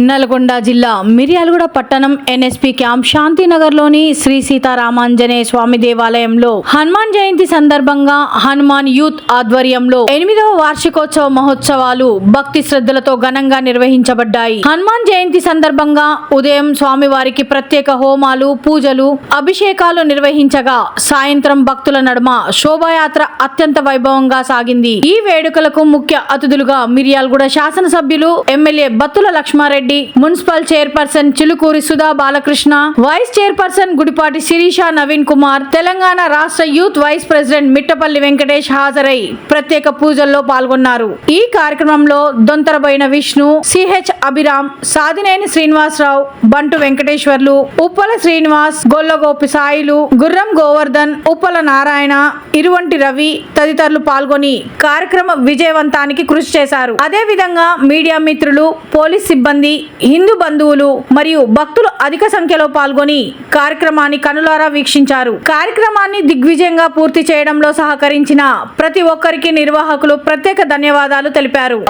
నల్గొండ జిల్లా మిర్యాలగూడ పట్టణం NSP camp శాంతినగర్లోని Shri Sitaramanjaneya స్వామి దేవాలయంలో హనుమాన్ జయంతి సందర్భంగా హనుమాన్ యూత్ ఆధ్వర్యంలో 8వ వార్షికోత్సవ మహోత్సవాలు భక్తి శ్రద్ధలతో ఘనంగా నిర్వహించబడ్డాయి. హనుమాన్ జయంతి సందర్భంగా ఉదయం స్వామివారికి ప్రత్యేక హోమాలు, పూజలు, అభిషేకాలు నిర్వహించగా సాయంత్రం భక్తుల నడుమ శోభాయాత్ర అత్యంత వైభవంగా సాగింది. ఈ వేడుకలకు ముఖ్య అతిథులుగా మిర్యాలగూడ శాసనసభ్యులు MLA Battula Lakshma Reddy, municipal chairperson Chilukuri Sudha Balakrishna, vice chairperson Gudipati Sirisha Naveen Kumar, Telangana రాష్ట్ర youth vice president Mittapalli Venkatesh హాజరై ప్రత్యేక పూజల్లో పాల్గొన్నారు. ఈ కార్యక్రమంలో దొంతరబోయిన విష్ణు, సిహెచ్ అభిరామ్, సాదినేని శ్రీనివాసరావు, బంటు వెంకటేశ్వర్లు, ఉప్పల శ్రీనివాస్, గొల్లగోపి సాయిలు, గుర్రం గోవర్ధన్, ఉప్పల నారాయణ, ఇరువంటి రవి తదితరులు పాల్గొని కార్యక్రమ విజయవంతానికి కృషి చేశారు. అదే విధంగా మీడియా మిత్రులు, పోలీస్ సిబ్బంది, హిందూ బంధువులు మరియు భక్తులు అధిక సంఖ్యలో పాల్గొని కార్యక్రమాన్ని కనులారా వీక్షించారు. కార్యక్రమాన్ని దిగ్విజయంగా పూర్తి చేయడంలో సహకరించిన ప్రతి ఒక్కరికి నిర్వాహకులు ప్రత్యేక ధన్యవాదాలు తెలిపారు.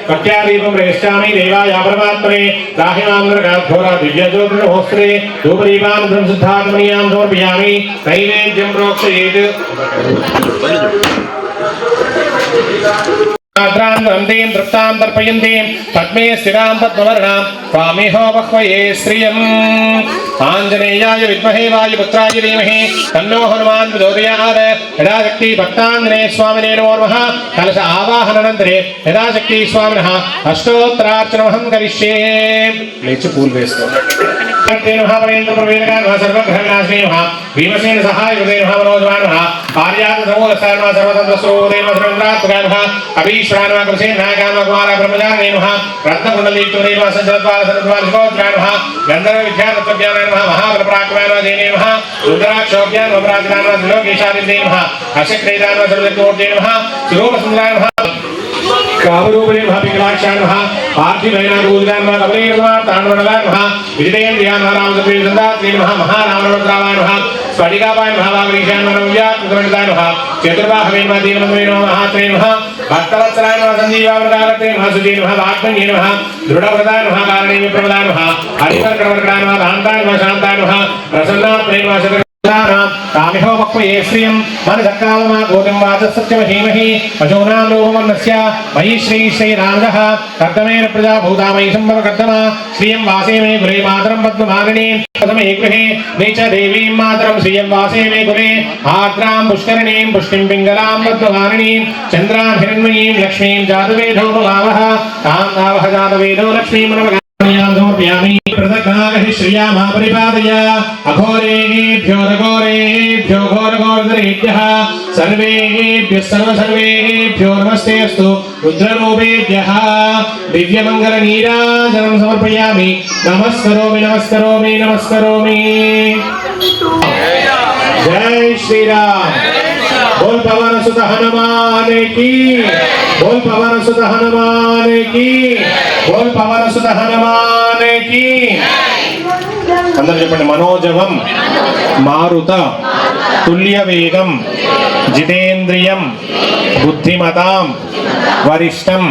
పట్యాదీపం ప్రయశ్చామి దేవాయ పరమాత్మనే దాహిమాంధ్రఘోర దివ్యజ్యోతిర్హోస్త్రే ధూపదీపాన్ శుద్ధాత్మనీయాం సమర్పయామి నైవేద్యం ప్రోక్షయేత్ ందీం తృప్తాం తర్పయంతీం పద్మే స్థిరాం పద్మవర్ణాం స్వామిహో బహ్వయే శ్రియం ఆంజనేయాయ విద్మహే వాయుపుత్రాయ ధీమహి తన్నో హనుమాన్ ప్రచోదయాత్ యథాశక్తి భక్తాంజనేయ స్వామినే నమో నమః. కలశ ఆవాహనానంతరే యథాశక్తి స్వామినః అష్టోత్తరార్చనమహం కరిష్యే. లేచి పూలు వేసుకోండి. భీమసేన సహాయ మనోజమాన ఆర్యాత సమూలస్థాన సర్వతంత్ర స్వరూపేణ అభీశ్వరాన కృషేణ నాయకాన కుమార బ్రహ్మజానే నమః రత్నకుండలీతురేవ సంజలద్వార సర్వద్వార నమః గంధర్వ విద్యాతత్వజ్ఞాన నమః మహాబలపరాక్రమాన దేనే నమః రుద్రాక్షోజ్ఞాన వరాజ్ఞాన త్రిలోకేశాదిదే నమః అశక్రేదాన సర్వజ్ఞోర్జే నమః సురూప సుందరాయ నమః కామరూపిణే మహాపికలాక్షాయ నమః పార్థివైనాగూజాయ నమః కమలే నమః తాండవనలాయ నమః విజయేంద్రియాయ నమః రామచంద్రదాయ నమః మహారామరుద్రాయ నమః స్ఫటికాపాయ నమః వాగరీశాయ నమః వ్యాకృతమండితాయ నమః చతుర్బాహవే నమః దీనబంధవే నమః మహాత్రే నమః భక్తవత్సలాయ నమః సంజీవావృతాగతే నమః సుజీ నమః ఆత్మన్యే నమః దృఢవ్రతాయ నమః కారణే విప్రమదాయ నమః హరివర్కరవర్కరాయ నమః కాంతాయ నమః శాంతాయ నమః ప్రసన్నాత్మనే నమః कामिहो वक्वये श्रियं मनसक्कालमा गोतिं वाचसत्यमहीमहि पशूनां रूपमन्नस्य मयि श्रीरामदः कर्दमेन प्रजा भूतामयि सम्भव कर्दमा श्रियं वासे मे कुले मातरं पद्ममालिनीं प्रथमे गृहे नीच देवीं मातरं श्रियं वासे मे कुले आर्द्रां पुष्करिणीं पुष्टिं पिङ्गलां पद्ममालिनीं चन्द्रां हिरण्मयीं लक्ष्मीं जातवेदो भवावः तां नावः जातवेदो लक्ष्मीं समर्पयामि प्रदग्नागहि श्रिया मा परिपादय अघोरेभ्यो रघोरेभ्यो घोरघोरधरेभ्यः सर्वेभ्यो नमस्ते अस्तु रुद्ररूपेभ्यः दिव्यमङ्गलनीराजनं समर्पयामि नमस्करोमि नमस्करोमि नमस्करोमि जय श्री राम बोल पवन सुत हनुमान की बोल पवन सुत हनुमान की बोल पवन सुत हनुमान की अंदर చెప్పండి మనోజవం మారుత తుల్య వేగం జితేంద్రియం బుద్ధిమతాం వరిష్టం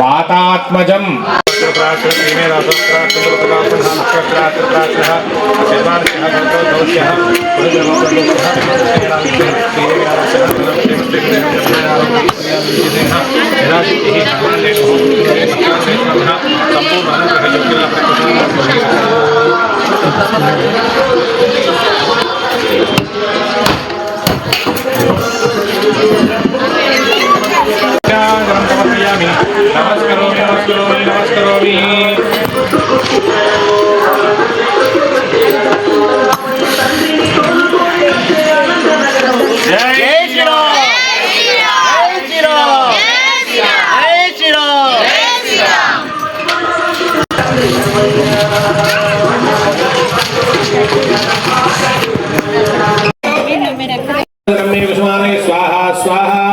వాతాత్మజం नमस्करोमि नमस्करोमि नमस्करोमि जय श्री राम जय श्री राम जय श्री राम स्वाहा स्वाहा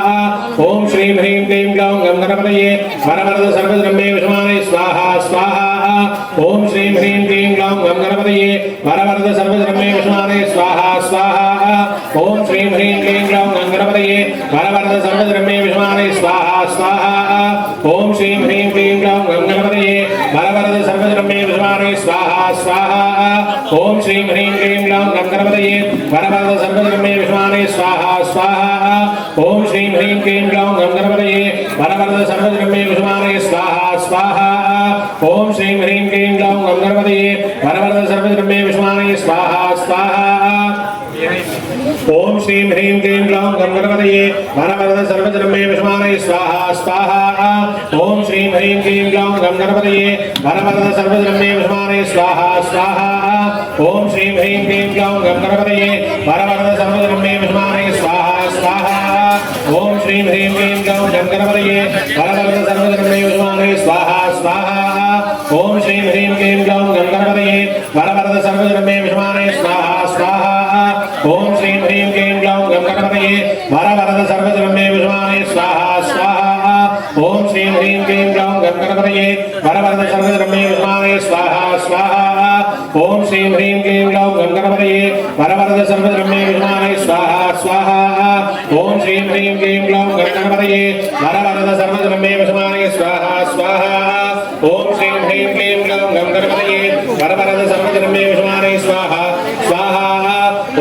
ओम श्रीं ह्रीं क्लीं ग्लौं गं गणपतये वरवरद सर्वद्रह्मे विष्माने स्वाहा स्वाहा ओम श्रीं ह्रीं क्लीं ग्लौं गं गणपतये वरवरद सर्वद्रह्मे विष्माने स्वाहा स्वाहा ओम श्रीं ह्रीं क्लीं ग्लौं गं गणपतये वरवरद सर्वद्रह्मे विष्माने स्वाहा स्वाहा ओम श्रीं ह्रीं क्लीं ग्लौं गं गणपतये वरवरद सर्वद्रह्मे विष्माने स्वाहा स्वाहा ओम श्रीं ह्रीं क्लीं ग्लौं गं गणपतये वरवरद सर्वद्रह्मे विष्माने स्वाहा स्वाहा ओम श्रीं ह्रीं क्लीं ग्लौं गं गणपतये वरवरद सर्वद्रह्मे विष्माने स्वाहा स्वाहा ओम श्रीं ह्रीं क्लीं ग्लौं गं गणपतये वरवरद सर्वद्रह्मे विष्माने स्वाहा स्वाहा ओम श्रीं ह्रीं क्लीं ग्लौं गं गणपतये वरवरद सर्वद्रह्मे विष्माने स्वाहा स्वाहा ओम श्रीं ह्रीं क्लीं ग्लौं गं गणपतये वरवरद सर्वद्रह्मे विष्माने स्वाहा स्वाहा ओम श्रीं ह्रीं क्लीं ग्लौं गं गणपतये वरवरद सर्वद्रह्मे विष्माने स्वाहा स्वाहा ओम श्रीं ह्रीं क्लीं ग्लौं गं गणपतये वरवरद सर्वद्रह्मे विष्माने स्वाहा स्वाहा ओम श्रीं ह्रीं क्लीं ग्लौं गं गणपतये वरवरद सर्वद्रह्मे विष्माने स्वाहा स्वाहा ओम श्रीं ह्रीं क्लीं ग्लौं गं गणपतये वरवरद सर्वद्रह्मे विष्माने स्वाहा स्वाहा ओम श्रीं ह्रीं क्लीं ग्लौं गं गणपतये वरवरद सर्वद्रह्मे विष्माने स्वाहा स्वाहा ओम श्रीं ह्रीं क्लीं ग्लौं गं गणपतये वरवरद सर्वद्रह्मे विष्माने स्वाहा स्वाहा ओम श्रीं ह्रीं क्लीं ग्लौं गं गणपतये वरवरद सर्वद्रह्मे विष्माने स्वाहा स्वाहा ओम श्रीं ह्रीं क्लीं ग्लौं गं गणपतये वरवरद सर्वद्रह्मे विष्माने स्वाहा स्वाहा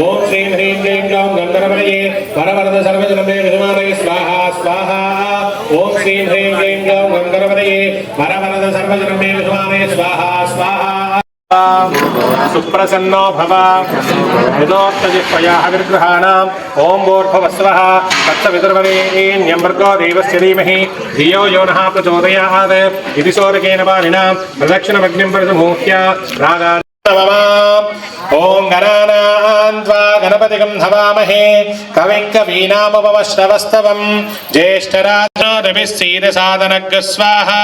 ओम श्रीं ह्रीं क्लीं ग्लौं गं गणपतये वरवरद सर्वद्रह्मे विष्माने स्वाहा स्वाहा ओम श्रीं ह्रीं क्लीं ग्लौं गं गणपतये वरवरद सर्वद्रह्मे विष्माने स्वाहा स्वाहा सुप्रसन्नो भव यदोक्तजिह्वया विग्रहाणाम् ओम भूर्भुवस्वः तत्सवितुर्वरेण्यं भर्गो देवस्य धीमहि धियो यो नः प्रचोदयात् इति शोरकेन पाणिना प्रदक्षिणमग्निं परिसमुह्य रागात् ओम गणानां त्वा गणपतिं हवामहे कविं कवीनामुपमश्रवस्तवं ज्येष्ठराजोऽभिः स्वाहा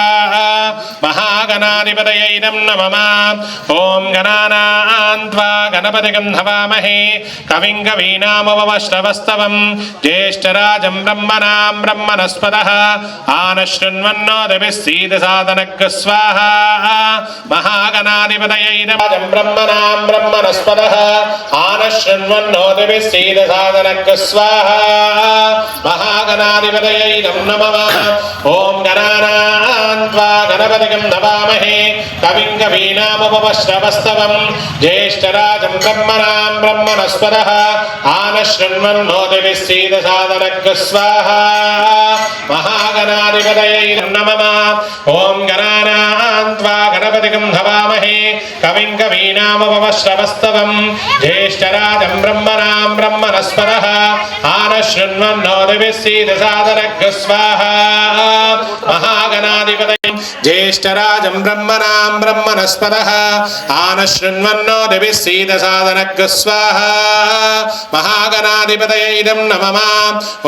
महागणाधिपतये नमः ओम गणानां त्वा गणपतिं हवामहे कविं कवीनामुपमश्रवस्तवं ज्येष्ठराजं ब्रह्मणां ब्रह्मणस्पतः आनशृण्वन्नोदभिः स्वाहा महागणाधिपतये नमः ब्रह्मणां ब्रह्मणस्पदः आनशृण्वन्नोतिभिः सीदसादनः स्वाहा महागणाधिपतये नमः ॐ गणानां त्वा गणपतिं नमामहे कविं कवीनामुपमश्रवस्तवं ज्येष्ठराजं ब्रह्मणां ब्रह्मणस्पदः आनशृण्वन्नोतिभिः सीदसादनः स्वाहा महागणाधिपतये नमः ॐ गणानां त्वा गणपतिं नमामहे कविं कवीनामुपमश्रवस्तवं ज्येष्ठराजं ब्रह्मणां ब्रह्मणस्पदः आनशृण्वन्नोतिभिः सीदसादनः स्वाहा महागणाधिपतये ज्येष्ठराजं ब्रह्मणां ब्रह्मणस्पदः आनशृण्वन्नोतिभिः सीदसादनः स्वाहा महागणाधिपतये नमः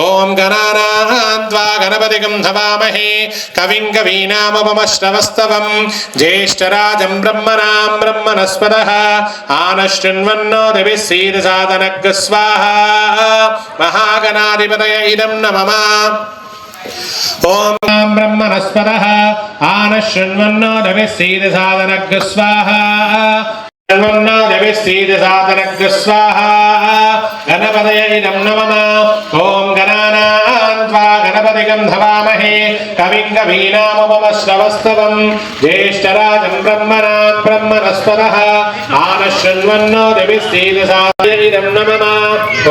ॐ गणानां त्वा गणपतिं नमामहे कविं कवीनामुपमश्रवस्तवं ज्येष्ठराजं ब्रह्मणां ब्रह्मणस्पदः आनशृण्वन्नोतिभिः सीदसादनः स्वाहा महागणाधिपतये नमः ॐ ब्रह्मणस्पदः आनशृण्वन्नोतिभिः सीदसादनः स्वाहा सीदसादनः स्वाहा गणपतये नमः ॐ गणानां त्वा गणपतिं नमामहे कविं कवीनामुपमश्रवस्तवं ज्येष्ठराजं ब्रह्मणां ब्रह्मणस्पदः आनशृण्वन्नोतिभिः सीदसादनः नमः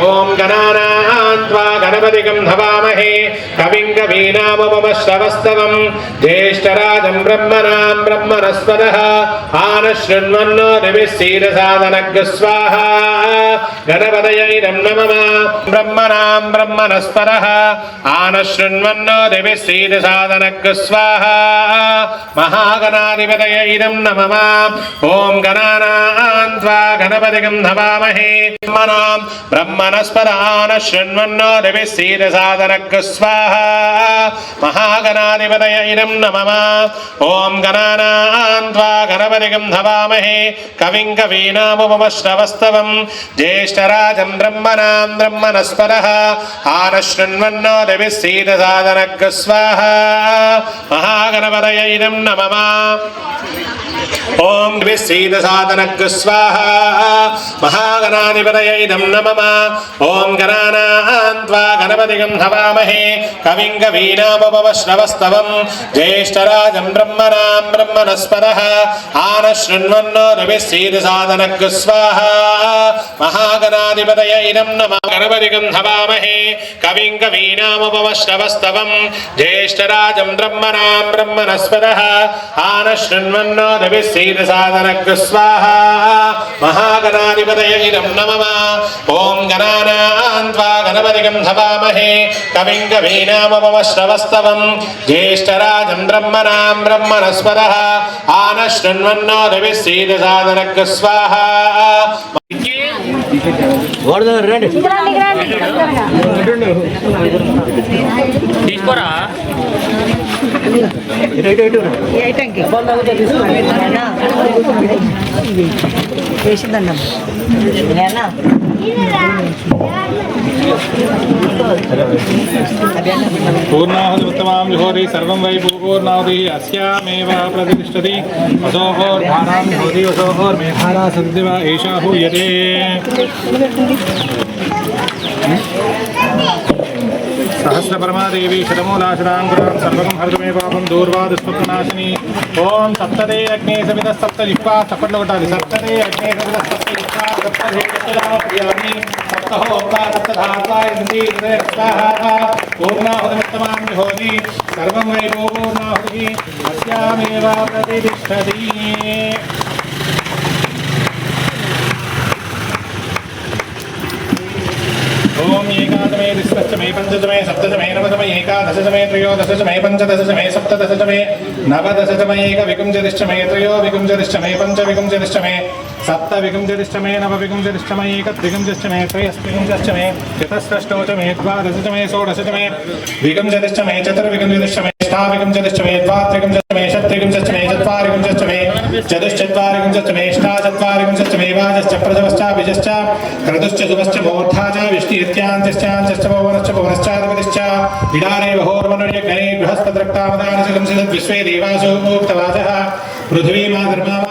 ॐ गणानां त्वा गणपतिं नमामहे कविं कवीनामुपमश्रवस्तवं ज्येष्ठराजं ब्रह्मणां ब्रह्मणस्पदः आनशृण्वन्नोतिभिः सीदसादनः स्वाहा गणपतये नमः ब्रह्मणां ब्रह्मणस्पदः आनशृण्वन्नोतिभिः सीदसादनः स्वाहा महागणाधिपतये नमः ॐ गणानां त्वा गणपतिं नमामहे ब्रह्मणां ब्रह्मणस्पदः आनशृण्वन्नोतिभिः सीदसादनः स्वाहा महागणाधिपतये नमः ॐ गणानां त्वा गणपतिं नमामहे कविं कवीनामुपमश्रवस्तवं ज्येष्ठराजं ब्रह्मणां ब्रह्मणस्पदः आनशृण्वन्नोतिभिः सीदसादनः स्वाहा महागणपतये नमः ॐ सीदसादनः स्वाहा महागणाधिपतये नमः ॐ गणानां त्वा गणपतिं नमामहे कविं कवीनामुपमश्रवस्तवं ज्येष्ठराजं ब्रह्मणां ब्रह्मणस्पदः आनशृण्वन्नोतिभिः सीदसादनः स्वाहा महागणाधिपतये नमः गणपतिं नमामहे कविं कवीनामुपमश्रवस्तवं ज्येष्ठराजं ब्रह्मणां ब्रह्मणस्पदः आनशृण्वन्नोतिभिः सीदसादनः स्वाहा महागणाधिपतये नमः ॐ गणानां त्वा गणपतिं नमामहे कविं कवीनामुपमश्रवस्तवं ज्येष्ठराजं ब्रह्मणां ब्रह्मणस्पदः आनशृण्वन्नोतिभिः सीदसादनः स्वाहा తీసుకోరా వేసిందన్నా పూర్ణాహుతి ఉత్తమాం విహోరి సర్వం వై పూర్ణాహుతి అస్యామేవ ప్రతిష్టతి వసోహోర్ధానాం విహోరి వసోహోర్మేధారా సద్దివ ఏషా హూయతే सहस्रपरमादेवी शतमूलाशराङ्कुरां सर्वं हरतु मे पापं दूर्वा दुष्पनाशिनी ओम सप्तदे अग्ने सवितः सप्तजिह्वा चप्पట్లు కొట్టాలి सप्तदे अग्ने सवितः सप्तजिह्वा सप्तहेतुदामप्रियामि सप्तहोत्वा सप्तधात्वा इन्द्री हृदय स्वाहा पूर्णाहुतिमुत्तमां विहोति सर्वं वै पूर्णाहुतिः अस्यामेव प्रतिष्ठति ओम एकादशमे द्विदशमे पंचदशमे सप्तदशमे नवदशमे एकादशमे त्रयोदशमे पंचदशमे सप्तदशमे नवदशमे एकविंशतिष्ठमे त्रयोविंशतिष्ठमे पंचविंशतिष्ठमे सप्तविंशतिष्ठमे नवविंशतिष्ठमे एकत्रिंशतिष्ठमे त्रयस्त्रिंशतिष्ठमे चतुष्षष्टमे द्वादशमे षोडशमे विंशतिष्ठमे चतुर्विंशतिष्ठमे अष्टाविंशतिष्ठमे द्वात्रिंशतिष्ठमे षट्त्रिंशतिष्ठमे चत्वारिंशतिष्ठमे चतुश्चत्वारिंशतिष्ठमे अष्टाचत्वारिंशतिष्ठमे वाजश्च प्रजवश्च विजश्च क्रतुश्च सुमश्च मूर्धा च विष्टिरित्याञ्चश्चाञ्चश्च पवनश्च पवनश्चाधिपतिश्च इडारे बहोर्मनुर्यज्ञै बृहस्पतिरक्तावदानशकं सिद्धद्विश्वे देवासो मुक्तवाचः पृथिवी मातर्मा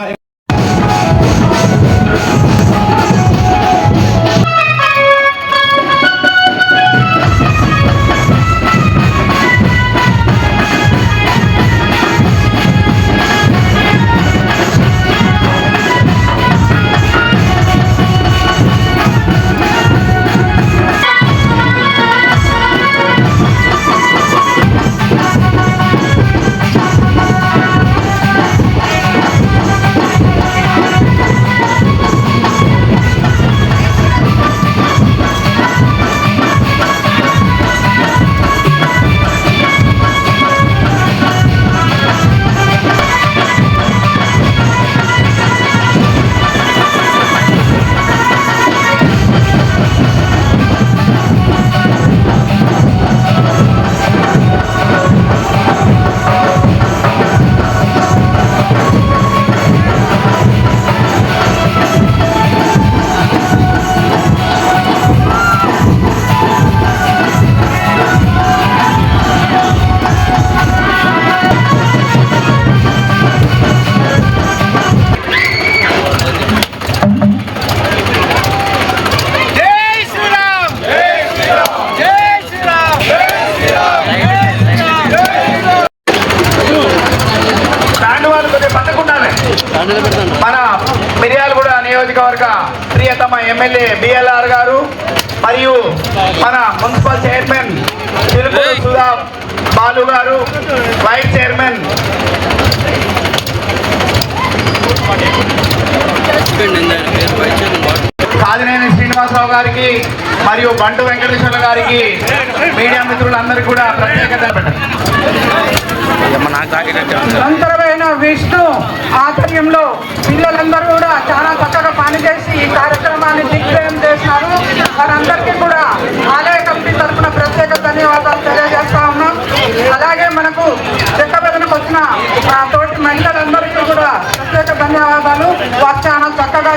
ఎమ్మెల్యే బిఎల్ఆర్ గారు మరియు మన మున్సిపల్ చైర్మన్ చిలుకూరు సుధా బాలు గారు, వైస్ చైర్మన్ కాదినేని శ్రీనివాసరావు గారికి మరియు బంటు వెంకటేశ్వర గారికి, మీడియా మిత్రులందరికీ కూడా ప్రత్యేకత సంతరమైన విష్ణు ఆధ్వర్యంలో పిల్లలందరూ కూడా చాలా చక్కగా పనిచేసి ఈ కార్యక్రమాన్ని దిగ్విజయం చేసినారు. వారందరికీ కూడా ఆలయ కమిటీ తరఫున ప్రత్యేక ధన్యవాదాలు తెలియజేస్తా ఉన్నాం. అలాగే మనకు చెక్కబెదనకు వచ్చిన తోటి మహిళలందరికీ కూడా ప్రత్యేక ధన్యవాదాలు. వారు చాలా చక్కగా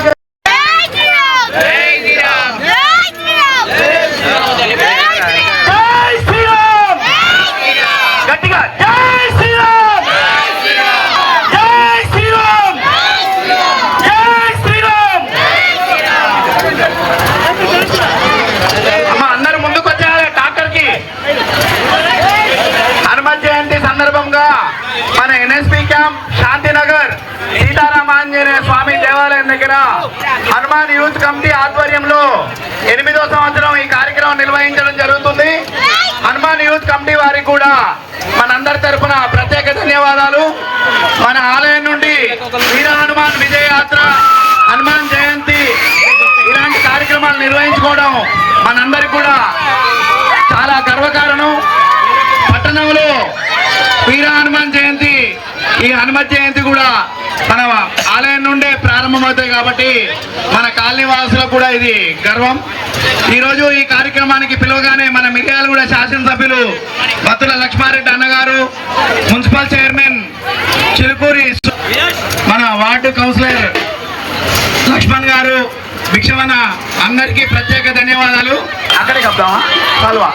మన ఎన్ఎస్పి క్యాంప్ శాంతినగర్ సీతారామాంజనేయ స్వామి దేవాలయం దగ్గర హనుమాన్ యూత్ కమిటీ ఆధ్వర్యంలో 8వ సంవత్సరం ఈ కార్యక్రమం నిర్వహించడం జరుగుతుంది. హనుమాన్ యూత్ కమిటీ వారికి కూడా మనందరి తరఫున ప్రత్యేక ధన్యవాదాలు. మన ఆలయం నుండి వీర హనుమాన్ విజయయాత్ర, హనుమాన్ జయంతి ఇలాంటి కార్యక్రమాలు నిర్వహించుకోవడం మనందరికి కూడా చాలా గర్వకారణం. పట్టణంలో వీర హనుమాన్ జయంతి, ఈ హనుమత్ జయంతి కూడా మన ఆలయం నుండే ప్రారంభమవుతాయి కాబట్టి మన కాలనీ వాసులకు కూడా ఇది గర్వం. ఈరోజు ఈ కార్యక్రమానికి పిలువగానే మన మిర్యాలగూడ శాసనసభ్యులు బత్తుల లక్ష్మారెడ్డి అన్నగారు, మున్సిపల్ చైర్మన్ చిలుకూరి, మన వార్డు కౌన్సిలర్ లక్ష్మణ్ గారు, భిక్షవన్న అందరికీ ప్రత్యేక ధన్యవాదాలు. అక్కడికి వద్దామా కాలువ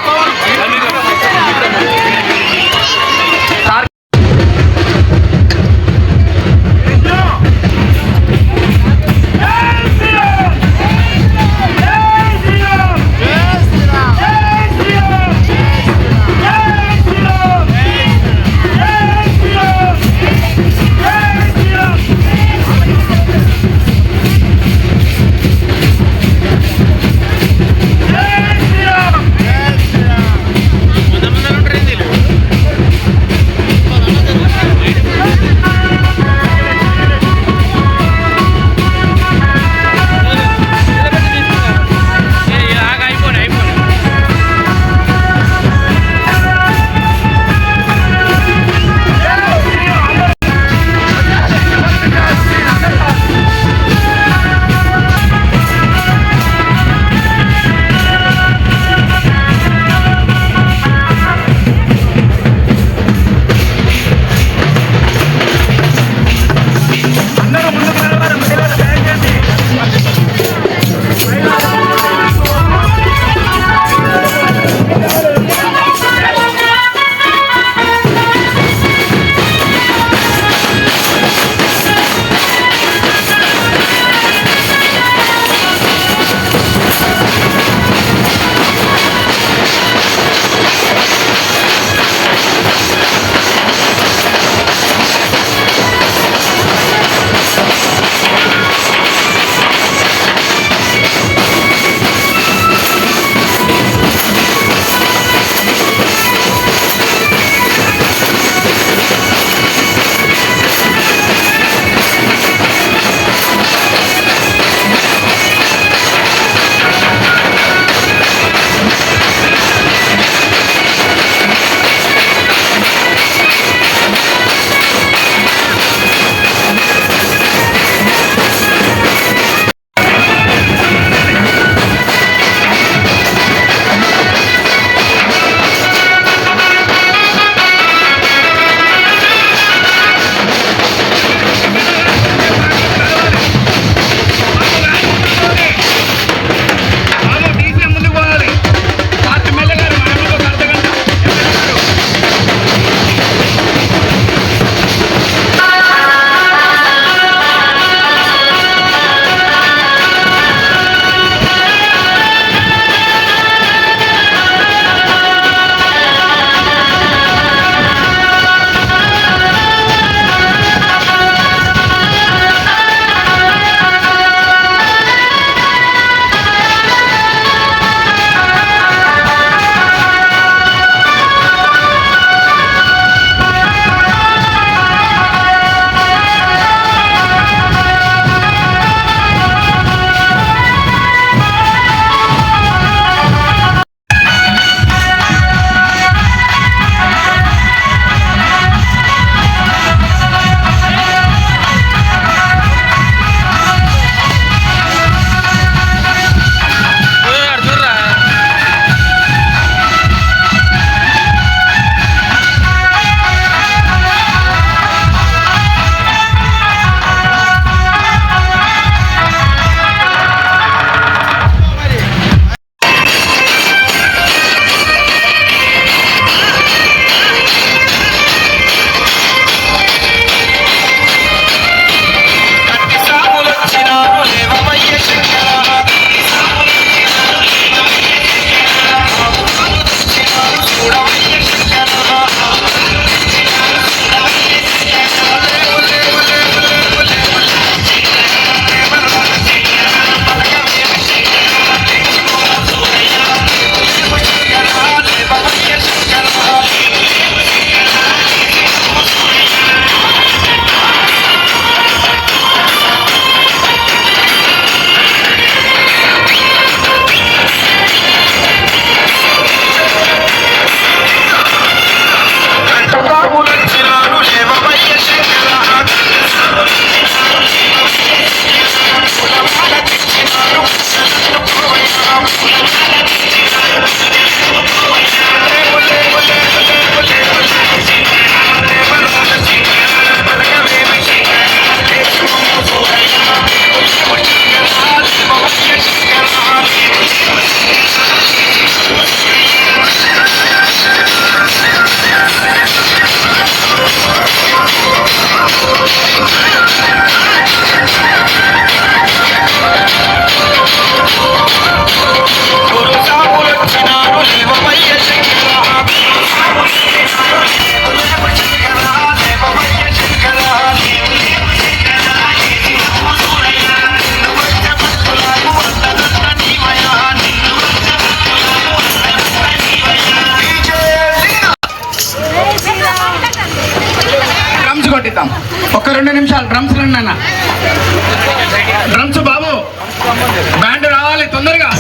చేద్దాం. ఒక్క 2 నిమిషాలు డ్రమ్స్ రండి అన్న. డ్రమ్స్ బాబు, బ్యాండ్ రావాలి తొందరగా.